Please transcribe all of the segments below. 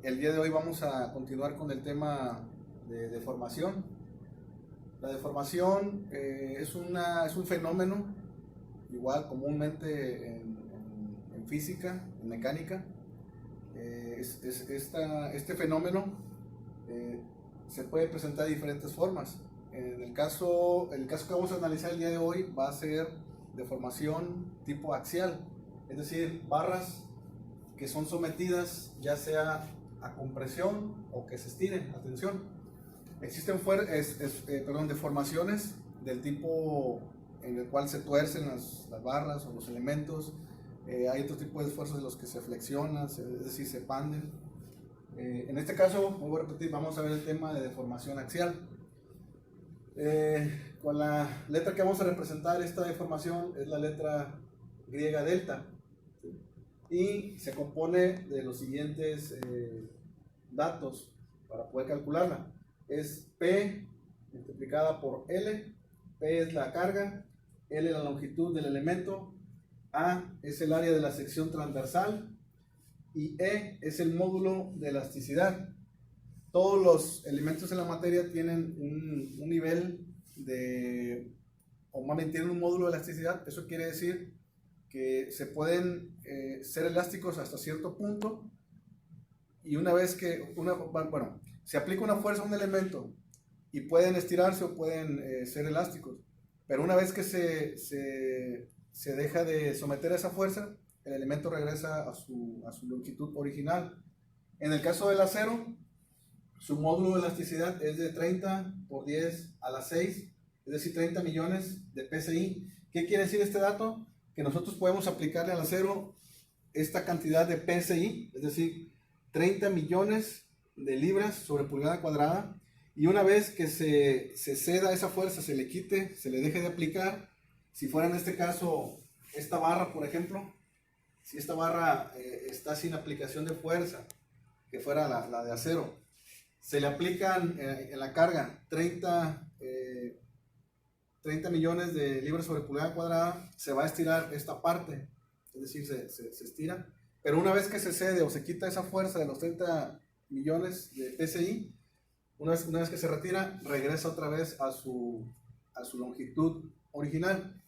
El día de hoy vamos a continuar con el tema de deformación. La deformación es un fenómeno, igual comúnmente en física, en mecánica. Este fenómeno eh, se puede presentar de diferentes formas. El caso que vamos a analizar el día de hoy va a ser deformación tipo axial, es decir, barras que son sometidas ya sea a compresión o que se estiren. Atención, existen deformaciones del tipo en el cual se tuercen las barras o los elementos. Hay otro tipo de esfuerzos de los que se flexionan, es decir, se panden. En este caso, voy a repetir, vamos a ver el tema de deformación axial. Con la letra que vamos a representar esta deformación es la letra griega delta, ¿sí? Y se compone de los siguientes datos para poder calcularla. Es P multiplicada por L. P es la carga, L la longitud del elemento, A es el área de la sección transversal y E es el módulo de elasticidad. Todos los elementos en la materia tienen un nivel de, o más bien tienen un módulo de elasticidad. Eso quiere decir que se pueden ser elásticos hasta cierto punto, y una vez que se aplica una fuerza a un elemento y pueden estirarse o pueden ser elásticos, pero una vez que se deja de someter a esa fuerza, el elemento regresa a su longitud original. En el caso del acero, su módulo de elasticidad es de 30 por 10 a la 6, es decir, 30 millones de PSI. ¿Qué quiere decir este dato? Que nosotros podemos aplicarle al acero esta cantidad de PSI, es decir, 30 millones de libras sobre pulgada cuadrada, y una vez que se ceda esa fuerza, se le quite, se le deje de aplicar, si fuera en este caso esta barra, por ejemplo, si esta barra está sin aplicación de fuerza, que fuera la de acero, se le aplican en la carga 30 millones de libras sobre pulgada cuadrada, se va a estirar esta parte, es decir, se estira, pero una vez que se cede o se quita esa fuerza de los 30 millones de PSI, una vez que se retira, regresa otra vez a su longitud original.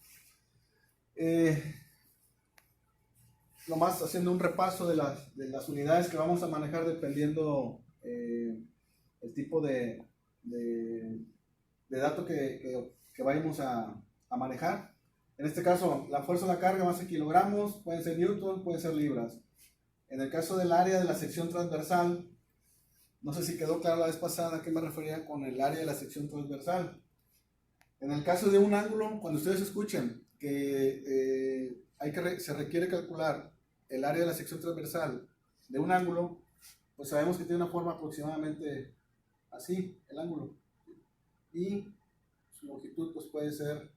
Nomás haciendo un repaso de las unidades que vamos a manejar dependiendo el tipo de dato que vayamos a manejar. En este caso, la fuerza de la carga va a ser kilogramos, pueden ser newton, pueden ser libras. En el caso del área de la sección transversal, no sé si quedó claro la vez pasada a qué me refería con el área de la sección transversal. En el caso de un ángulo, cuando ustedes escuchen que se requiere calcular el área de la sección transversal de un ángulo, pues sabemos que tiene una forma aproximadamente así, el ángulo. Y su longitud pues puede ser.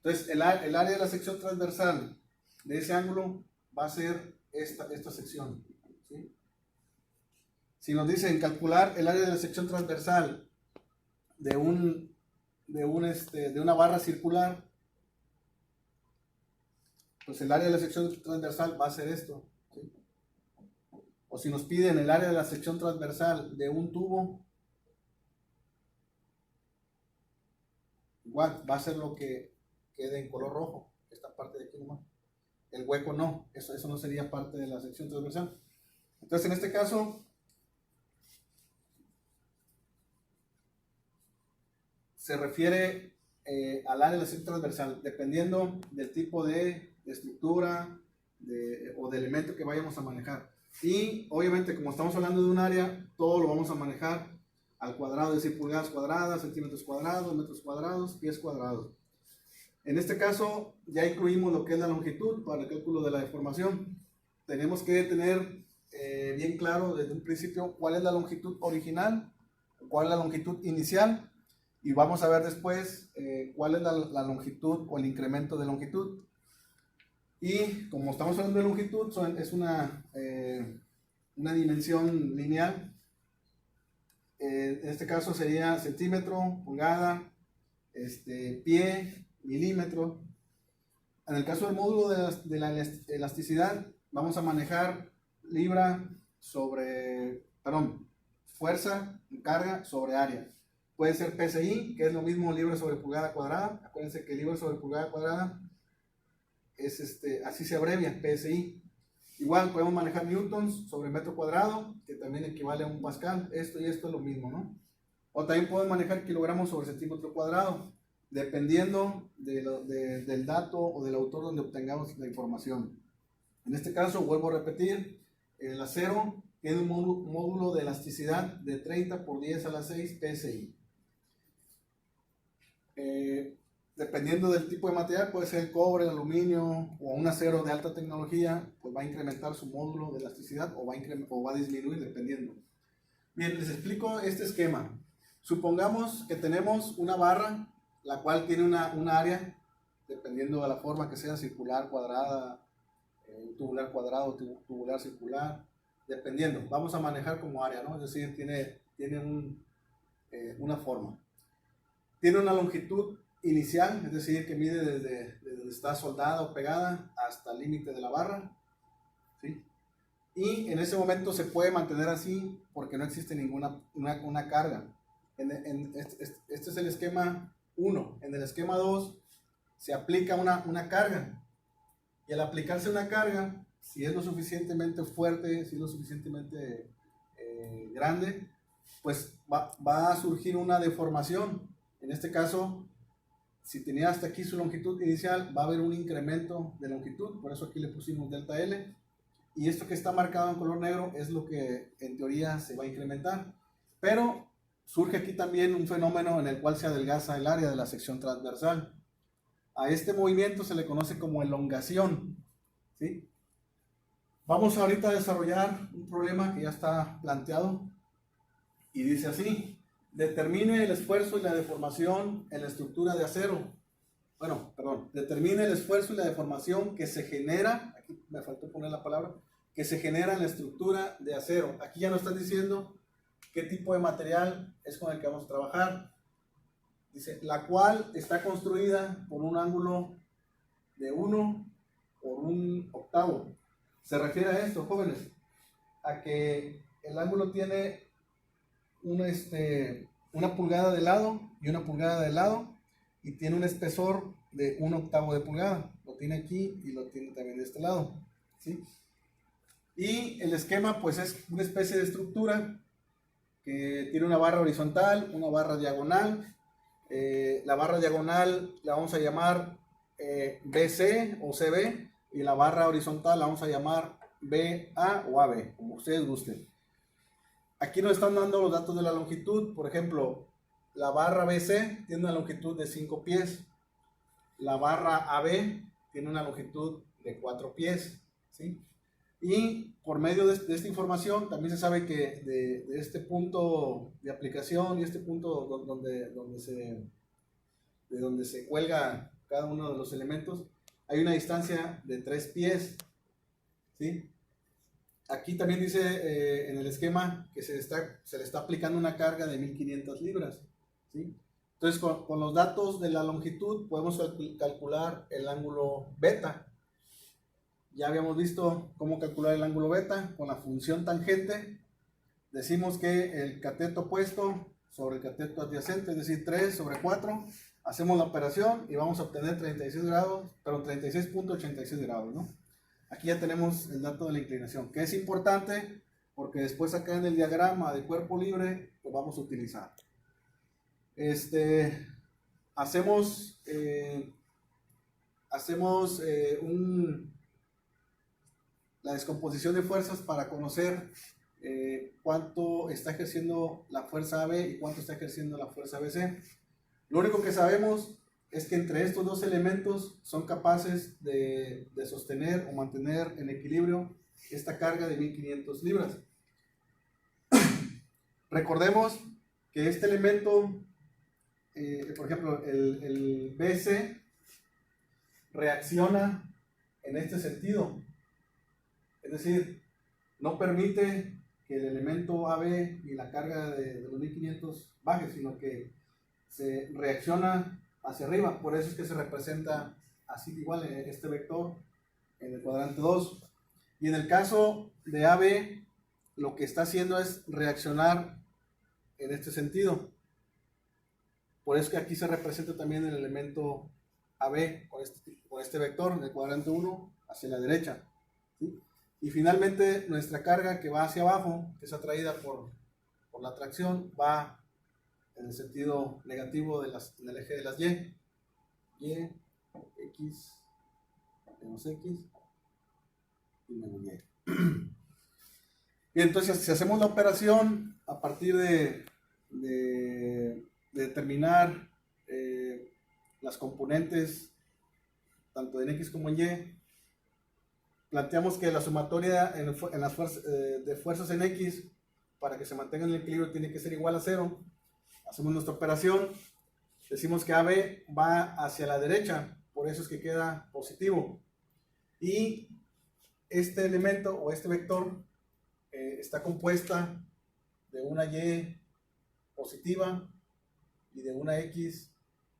Entonces el área de la sección transversal de ese ángulo va a ser esta sección, ¿sí? Si nos dicen calcular el área de la sección transversal de una barra circular, pues el área de la sección transversal va a ser esto, ¿sí? O si nos piden el área de la sección transversal de un tubo, igual va a ser lo que quede en color rojo, esta parte de aquí nomás. El hueco no, eso no sería parte de la sección transversal. Entonces en este caso se refiere al área de la sección transversal, dependiendo del tipo de estructura o de elemento que vayamos a manejar. Y obviamente, como estamos hablando de un área, todo lo vamos a manejar al cuadrado, es decir, pulgadas cuadradas, centímetros cuadrados, metros cuadrados, pies cuadrados. En este caso, ya incluimos lo que es la longitud para el cálculo de la deformación. Tenemos que tener bien claro desde un principio cuál es la longitud original, cuál es la longitud inicial, y vamos a ver después cuál es la longitud o el incremento de longitud. Y como estamos hablando de longitud, es una dimensión lineal. En este caso sería centímetro, pulgada, pie, milímetro. En el caso del módulo de la elasticidad, vamos a manejar fuerza, carga sobre área. Puede ser PSI, que es lo mismo libra sobre pulgada cuadrada. Acuérdense que libra sobre pulgada cuadrada es así se abrevia, PSI. Igual podemos manejar newtons sobre metro cuadrado, que también equivale a un pascal. Esto y esto es lo mismo, ¿no? O también podemos manejar kilogramos sobre centímetro cuadrado, dependiendo del dato o del autor donde obtengamos la información. En este caso, vuelvo a repetir, el acero tiene un módulo de elasticidad de 30 por 10 a la 6 PSI. Dependiendo del tipo de material, puede ser el cobre, el aluminio o un acero de alta tecnología, pues va a incrementar su módulo de elasticidad o va a disminuir dependiendo. Bien, les explico este esquema. Supongamos que tenemos una barra, la cual tiene un área, dependiendo de la forma que sea, circular, cuadrada, tubular cuadrado, tubular circular, dependiendo. Vamos a manejar como área, ¿no? Es decir, tiene una forma. Tiene una longitud inicial, es decir, que mide desde donde está soldada o pegada hasta el límite de la barra, ¿sí? Y en ese momento se puede mantener así porque no existe ninguna una carga. Este es el esquema 1. En el esquema 2 se aplica una carga. Y al aplicarse una carga, si es lo suficientemente fuerte, si es lo suficientemente grande, pues va a surgir una deformación. En este caso, si tenía hasta aquí su longitud inicial, va a haber un incremento de longitud, por eso aquí le pusimos delta L. Y esto que está marcado en color negro es lo que en teoría se va a incrementar. Pero surge aquí también un fenómeno en el cual se adelgaza el área de la sección transversal. A este movimiento se le conoce como elongación, ¿sí? Vamos ahorita a desarrollar un problema que ya está planteado y dice así: determine el esfuerzo y la deformación en la estructura de acero. Determine el esfuerzo y la deformación que se genera, aquí me faltó poner la palabra, que se genera en la estructura de acero. Aquí ya nos están diciendo qué tipo de material es con el que vamos a trabajar. Dice, la cual está construida por un ángulo de 1 por 1/8. Se refiere a esto, jóvenes, a que el ángulo tiene una pulgada de lado y una pulgada de lado, y tiene un espesor de 1/8 de pulgada. Lo tiene aquí y lo tiene también de este lado, ¿sí? Y el esquema pues es una especie de estructura que tiene una barra horizontal, una barra diagonal. La barra diagonal la vamos a llamar BC o CB, y la barra horizontal la vamos a llamar BA o AB, como ustedes gusten. Aquí nos están dando los datos de la longitud. Por ejemplo, la barra BC tiene una longitud de 5 pies. La barra AB tiene una longitud de 4 pies, ¿sí? Y por medio de esta información también se sabe que de este punto de aplicación y este punto de donde se cuelga cada uno de los elementos, hay una distancia de 3 pies, ¿sí? Aquí también dice en el esquema que se le está aplicando una carga de 1500 libras, ¿sí? Entonces con los datos de la longitud podemos calcular el ángulo beta. Ya habíamos visto cómo calcular el ángulo beta con la función tangente. Decimos que el cateto opuesto sobre el cateto adyacente, es decir, 3 sobre 4, hacemos la operación y vamos a obtener 36 grados, pero 36.86 grados, ¿no? Aquí ya tenemos el dato de la inclinación, que es importante porque después acá en el diagrama de cuerpo libre lo vamos a utilizar. Hacemos la descomposición de fuerzas para conocer cuánto está ejerciendo la fuerza AB y cuánto está ejerciendo la fuerza BC. Lo único que sabemos es que entre estos dos elementos son capaces de sostener o mantener en equilibrio esta carga de 1500 libras. Recordemos que este elemento, por ejemplo, el BC reacciona en este sentido. Es decir, no permite que el elemento AB y la carga de los 1500 baje, sino que se reacciona hacia arriba. Por eso es que se representa así igual este vector en el cuadrante 2. Y en el caso de AB, lo que está haciendo es reaccionar en este sentido. Por eso que aquí se representa también el elemento AB con este vector en el cuadrante 1 hacia la derecha, ¿sí? Y finalmente nuestra carga que va hacia abajo, que es atraída por la atracción, va en el sentido negativo en el eje de las Y, X, menos X y menos Y. Y entonces, si hacemos la operación a partir de determinar las componentes tanto en X como en Y, planteamos que la sumatoria de fuerzas en X para que se mantenga en el equilibrio tiene que ser igual a 0. Hacemos nuestra operación, decimos que AB va hacia la derecha, por eso es que queda positivo. Y este elemento o este vector está compuesta de una Y positiva y de una X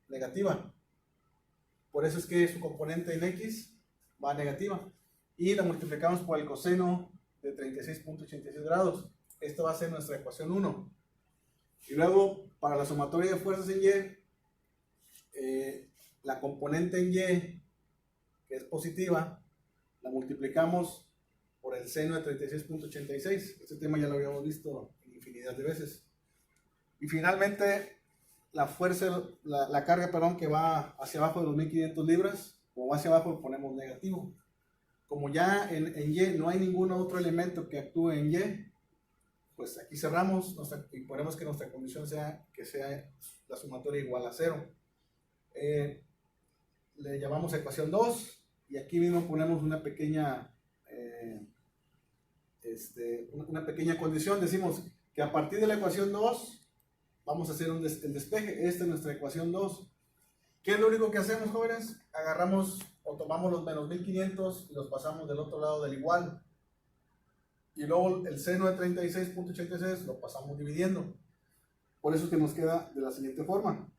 negativa. Por eso es que su componente en X va negativa. Y la multiplicamos por el coseno de 36.86 grados. Esta va a ser nuestra ecuación 1. Y luego, para la sumatoria de fuerzas en Y, la componente en Y, que es positiva, la multiplicamos por el seno de 36.86. Este tema ya lo habíamos visto infinidad de veces. Y finalmente, la carga, que va hacia abajo de los 1500 libras, o va hacia abajo, ponemos negativo. Como ya en Y no hay ningún otro elemento que actúe en Y, pues aquí cerramos y ponemos que nuestra condición sea que sea la sumatoria igual a 0. Le llamamos ecuación 2 y aquí mismo ponemos una pequeña condición. Decimos que a partir de la ecuación 2 vamos a hacer el despeje. Esta es nuestra ecuación 2. ¿Qué es lo único que hacemos, jóvenes? Agarramos o tomamos los menos 1500 y los pasamos del otro lado del igual. Y luego el seno de 36.86 lo pasamos dividiendo. Por eso es que nos queda de la siguiente forma.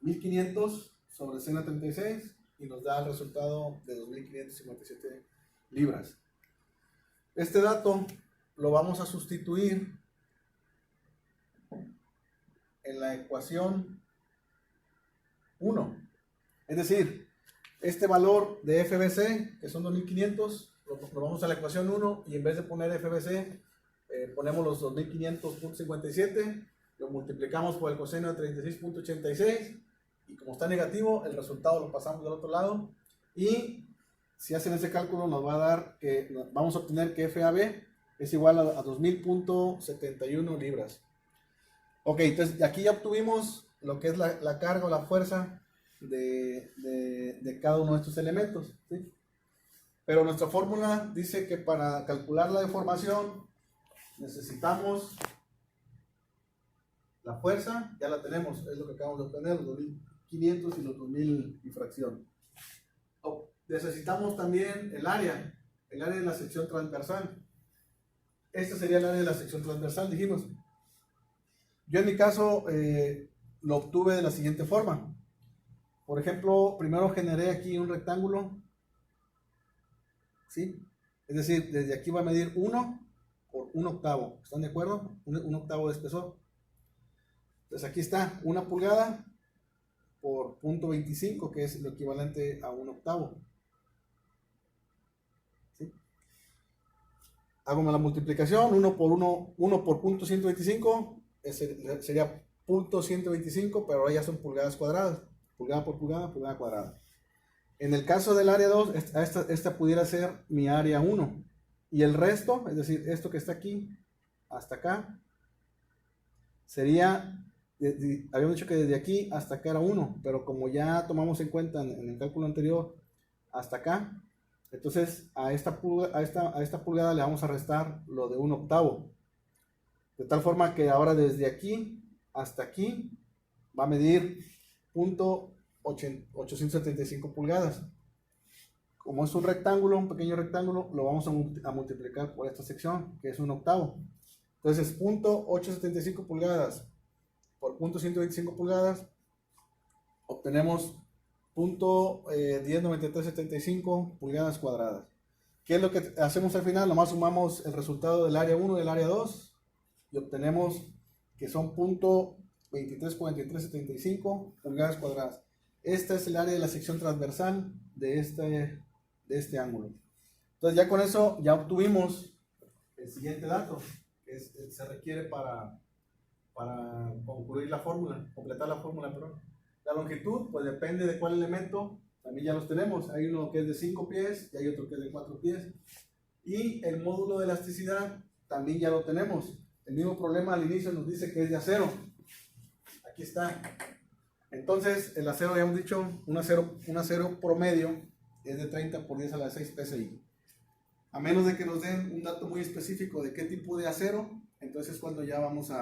1500 sobre seno de 36 y nos da el resultado de 2557 libras. Este dato lo vamos a sustituir en la ecuación 1. Es decir, este valor de FBC, que son 2500, lo vamos a la ecuación 1 y en vez de poner FBC, ponemos los 2500.57, lo multiplicamos por el coseno de 36.86 y como está negativo, el resultado lo pasamos del otro lado y si hacen ese cálculo nos va a dar que vamos a obtener que FAB es igual a 2000.71 libras. Ok, entonces aquí ya obtuvimos lo que es la carga o la fuerza de cada uno de estos elementos, ¿sí? Pero nuestra fórmula dice que para calcular la deformación necesitamos la fuerza, ya la tenemos, es lo que acabamos de obtener, los 2500 y los 2000 y fracción. Necesitamos también el área de la sección transversal. Este sería el área de la sección transversal, dijimos. Yo en mi caso lo obtuve de la siguiente forma. Por ejemplo, primero generé aquí un rectángulo, ¿sí? Es decir, desde aquí va a medir 1 por 1 octavo. ¿Están de acuerdo? Un octavo de espesor. Entonces aquí está 1 pulgada por 0.25, que es lo equivalente a 1 octavo. ¿Sí? Hago la multiplicación, 1 por 0.125, sería 0.125, pero ahora ya son pulgadas cuadradas. Pulgada por pulgada, pulgada cuadrada. En el caso del área 2, esta pudiera ser mi área 1. Y el resto, es decir, esto que está aquí hasta acá, sería, habíamos dicho que desde aquí hasta acá era 1, pero como ya tomamos en cuenta en el cálculo anterior hasta acá, entonces a esta pulgada le vamos a restar lo de 1 octavo. De tal forma que ahora desde aquí hasta aquí va a medir 0.875 pulgadas. Como es un rectángulo, un pequeño rectángulo, lo vamos a multiplicar por esta sección, que es 1 octavo. Entonces, 0.875 pulgadas por 0.125 pulgadas, obtenemos 0.109375 pulgadas cuadradas. ¿Qué es lo que hacemos al final? Nomás sumamos el resultado del área 1 y del área 2 y obtenemos que son .234375 pulgadas cuadradas. Esta es el área de la sección transversal de este ángulo. Entonces ya con eso ya obtuvimos el siguiente dato que se requiere para concluir la fórmula, completar la fórmula, perdón. La longitud, pues depende de cuál elemento, también ya los tenemos. Hay uno que es de 5 pies y hay otro que es de 4 pies. Y el módulo de elasticidad también ya lo tenemos. El mismo problema al inicio nos dice que es de acero. Aquí está. Entonces, el acero, ya hemos dicho, un acero promedio es de 30 por 10 a la 6 PSI. A menos de que nos den un dato muy específico de qué tipo de acero, entonces cuando ya vamos a